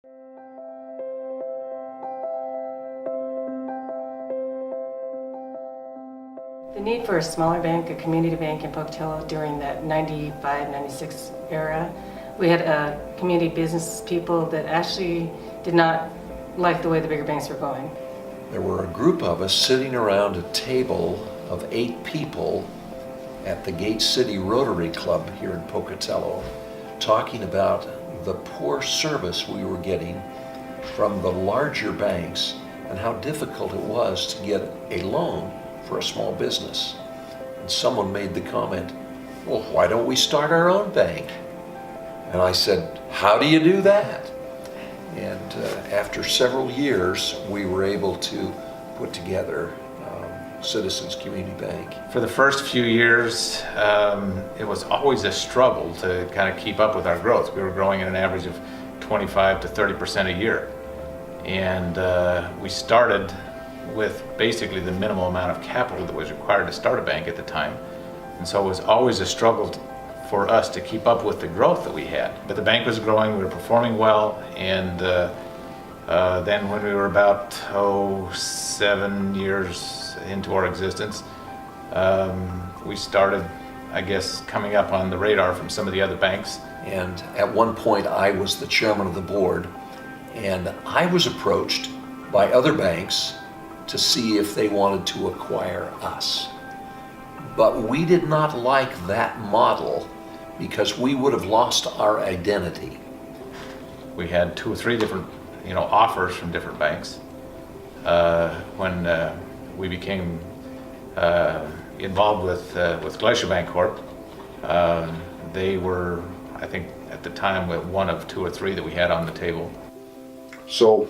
The need for a smaller bank, a community bank in Pocatello during that 95, 96 era, we had community business people that actually did not like the way the bigger banks were going. There were a group of us sitting around a table of 8 people at the Gate City Rotary Club here in Pocatello, talking about the poor service we were getting from the larger banks and how difficult it was to get a loan for a small business. And someone made the comment, well, why don't we start our own bank? And I said, how do you do that? And after several years, we were able to put together Citizens Community Bank. For the first few years, it was always a struggle to kind of keep up with our growth. We were growing at an average of 25 to 30% a year. And we started with basically the minimal amount of capital that was required to start a bank at the time. And so it was always a struggle for us to keep up with the growth that we had. But the bank was growing, we were performing well, and then when we were about 7 years into our existence, we started, I guess, coming up on the radar from some of the other banks. And at one point I was the chairman of the board, and I was approached by other banks to see if they wanted to acquire us. But we did not like that model because we would have lost our identity. We had 2 or 3 different, offers from different banks. When we became involved with Glacier Bank Corp, they were, I think, at the time, one of 2 or 3 that we had on the table. So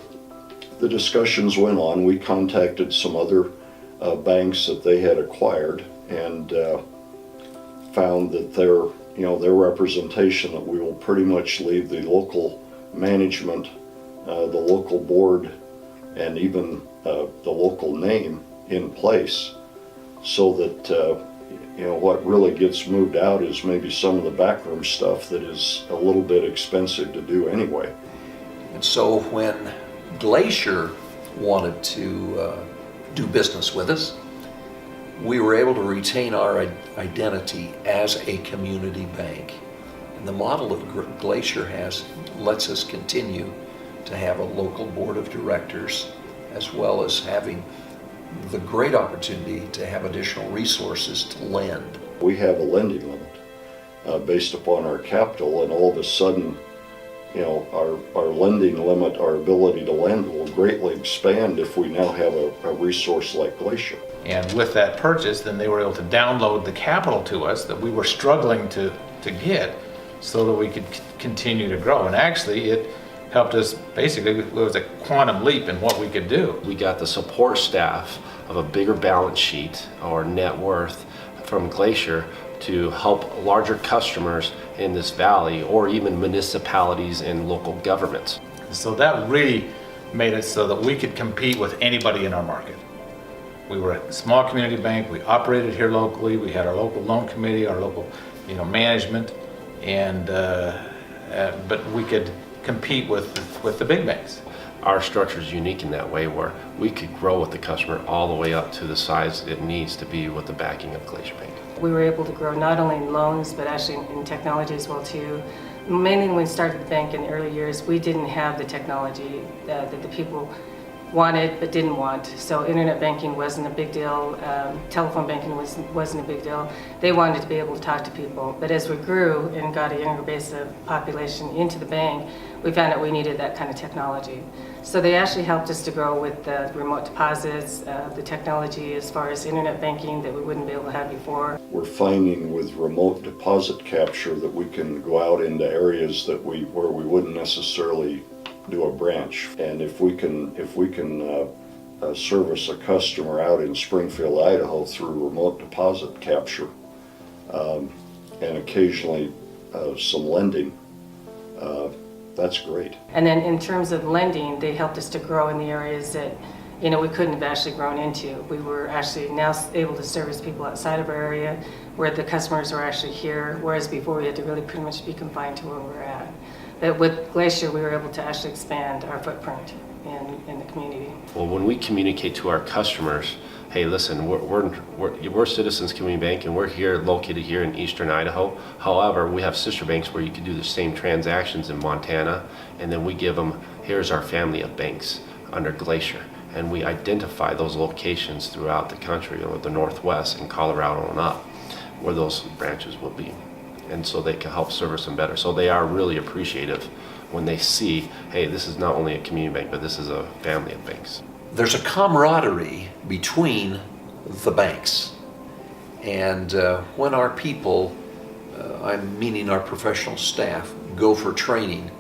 the discussions went on. We contacted some other banks that they had acquired and found that their representation that we will pretty much leave the local management, the local board, and even the local name in place, so that what really gets moved out is maybe some of the backroom stuff that is a little bit expensive to do anyway. And so when Glacier wanted to do business with us, we were able to retain our identity as a community bank. And the model that Glacier has lets us continue to have a local board of directors, as well as having the great opportunity to have additional resources to lend. We have a lending limit based upon our capital, and all of a sudden, our lending limit, our ability to lend, will greatly expand if we now have a resource like Glacier. And with that purchase, then they were able to download the capital to us that we were struggling to get, so that we could continue to grow. And actually, it helped us, basically, it was a quantum leap in what we could do. We got the support staff of a bigger balance sheet or net worth from Glacier to help larger customers in this valley, or even municipalities and local governments. So that really made it so that we could compete with anybody in our market. We were a small community bank, we operated here locally, we had our local loan committee, our local management, and but we could compete with the big banks. Our structure is unique in that way, where we could grow with the customer all the way up to the size it needs to be with the backing of Glacier Bank. We were able to grow not only in loans, but actually in technology as well too. Mainly when we started the bank in the early years, we didn't have the technology that the people wanted but didn't want. So internet banking wasn't a big deal, telephone banking wasn't a big deal. They wanted to be able to talk to people. But as we grew and got a younger base of population into the bank, we found out we needed that kind of technology. So they actually helped us to grow with the remote deposits, the technology as far as internet banking that we wouldn't be able to have before. We're finding with remote deposit capture that we can go out into areas that where we wouldn't necessarily do a branch. And if we can service a customer out in Springfield, Idaho through remote deposit capture, and occasionally some lending, that's great. And then in terms of lending, they helped us to grow in the areas that we couldn't have actually grown into. We were actually now able to service people outside of our area where the customers were actually here, whereas before we had to really pretty much be confined to where we're at. But with Glacier, we were able to actually expand our footprint in the community. Well, when we communicate to our customers, hey, listen, we're Citizens Community Bank, and we're here, located here in eastern Idaho. However, we have sister banks where you can do the same transactions in Montana, and then we give them, here's our family of banks under Glacier. And we identify those locations throughout the country, or the Northwest and Colorado and up, where those branches will be. And so they can help service them better. So they are really appreciative when they see, hey, this is not only a community bank, but this is a family of banks. There's a camaraderie between the banks. And when our people, I'm meaning our professional staff, go for training,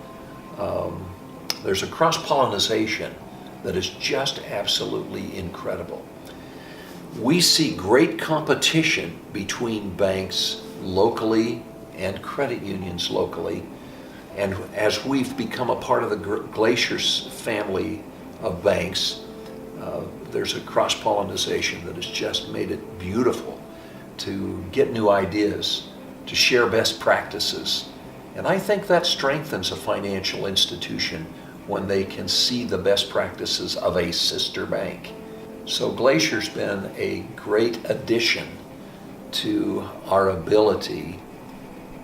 there's a cross-pollination that is just absolutely incredible. We see great competition between banks locally and credit unions locally. And as we've become a part of the Glacier's family of banks, there's a cross-pollination that has just made it beautiful to get new ideas, to share best practices. And I think that strengthens a financial institution when they can see the best practices of a sister bank. So Glacier's been a great addition to our ability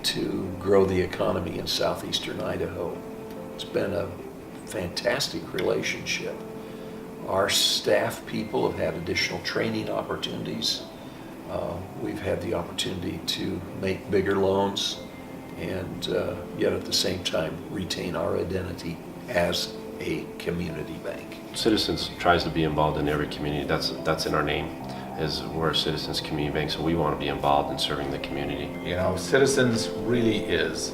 to grow the economy in southeastern Idaho. It's been a fantastic relationship. Our staff people have had additional training opportunities. We've had the opportunity to make bigger loans and yet at the same time retain our identity as a community bank. Citizens tries to be involved in every community. That's in our name, is we're a Citizens Community Bank, so we want to be involved in serving the community. You know, Citizens really is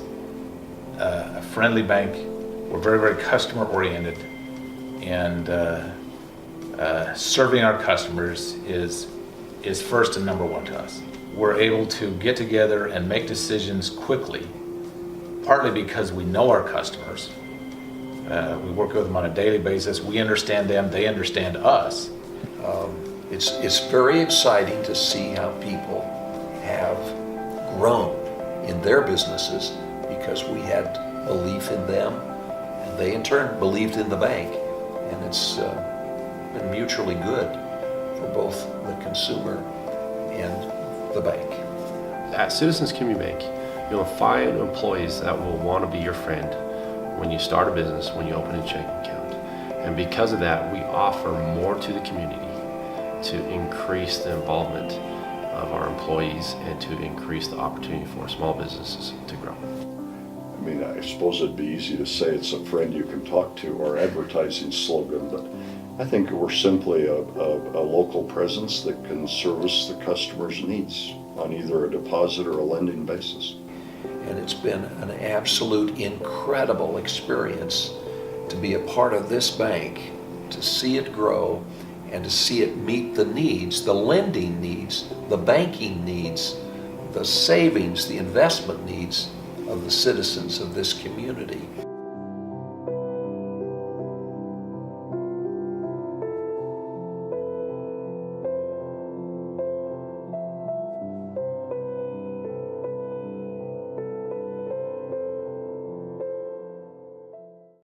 a friendly bank. We're very, very customer oriented, and serving our customers is first and number one to us. We're able to get together and make decisions quickly, partly because we know our customers. We work with them on a daily basis. We understand them, they understand us. It's very exciting to see how people have grown in their businesses because we had belief in them, and they in turn believed in the bank. And it's been mutually good for both the consumer and the bank. At Citizens Community Bank, you'll find employees that will want to be your friend when you start a business, when you open a checking account. And because of that, we offer more to the community to increase the involvement of our employees and to increase the opportunity for small businesses to grow. I mean, I suppose it'd be easy to say it's a friend you can talk to, or advertising slogan, but I think we're simply a local presence that can service the customer's needs on either a deposit or a lending basis. And it's been an absolute incredible experience to be a part of this bank, to see it grow, and to see it meet the needs, the lending needs, the banking needs, the savings, the investment needs of the citizens of this community.